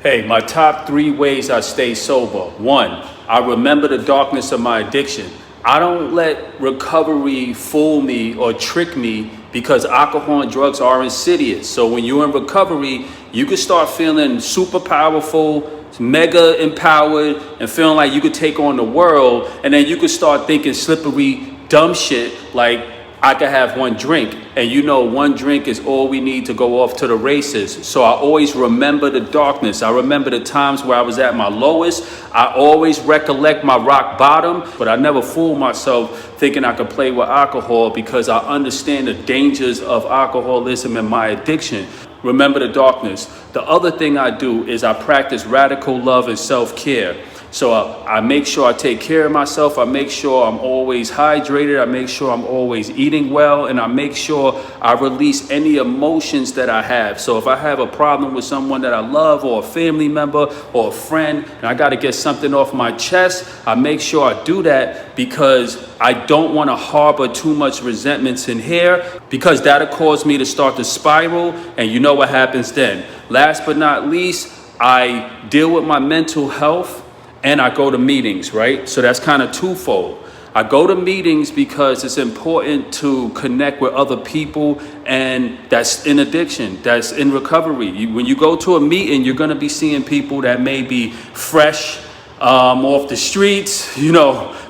Hey, my top 3 ways I stay sober. 1, I remember the darkness of my addiction. I don't let recovery fool me or trick me because alcohol and drugs are insidious. So when you're in recovery, you can start feeling super powerful, mega empowered, and feeling like you could take on the world. And then you could start thinking slippery, dumb shit like, I could have one drink, and one drink is all we need to go off to the races. So I always remember the darkness. I remember the times where I was at my lowest. I always recollect my rock bottom, but I never fool myself thinking I could play with alcohol because I understand the dangers of alcoholism and my addiction. Remember the darkness. The other thing I do is I practice radical love and self-care. So I make sure I take care of myself. I make sure I'm always hydrated. I make sure I'm always eating well. And I make sure I release any emotions that I have. So if I have a problem with someone that I love or a family member or a friend, and I got to get something off my chest, I make sure I do that because I don't want to harbor too much resentments in here because that'll cause me to start to spiral. And you know what happens then. Last but not least, I deal with my mental health. And I go to meetings, right? So that's kind of twofold. I go to meetings because it's important to connect with other people, and that's in addiction, that's in recovery. When you go to a meeting, you're going to be seeing people that may be fresh off the streets,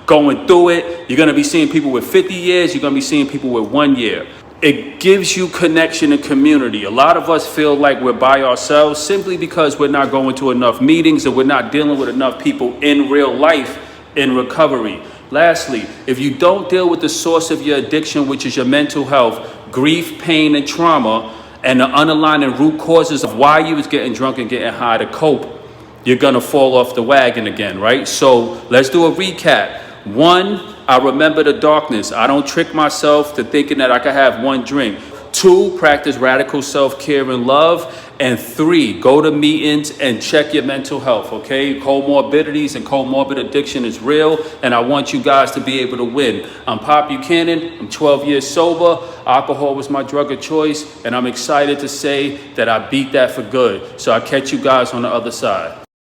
going through it. You're going to be seeing people with 50 years. You're going to be seeing people with 1 year. It gives you connection and community. A lot of us feel like we're by ourselves simply because we're not going to enough meetings and we're not dealing with enough people in real life in recovery. Lastly, if you don't deal with the source of your addiction, which is your mental health, grief, pain, and trauma, and the underlying root causes of why you was getting drunk and getting high to cope, you're going to fall off the wagon again, right? So let's do a recap. 1, I remember the darkness. I don't trick myself to thinking that I could have one drink. 2, practice radical self-care and love. And 3, go to meetings and check your mental health, okay? Comorbidities and comorbid addiction is real, and I want you guys to be able to win. I'm Pop Buchanan. I'm 12 years sober. Alcohol was my drug of choice, and I'm excited to say that I beat that for good. So I'll catch you guys on the other side.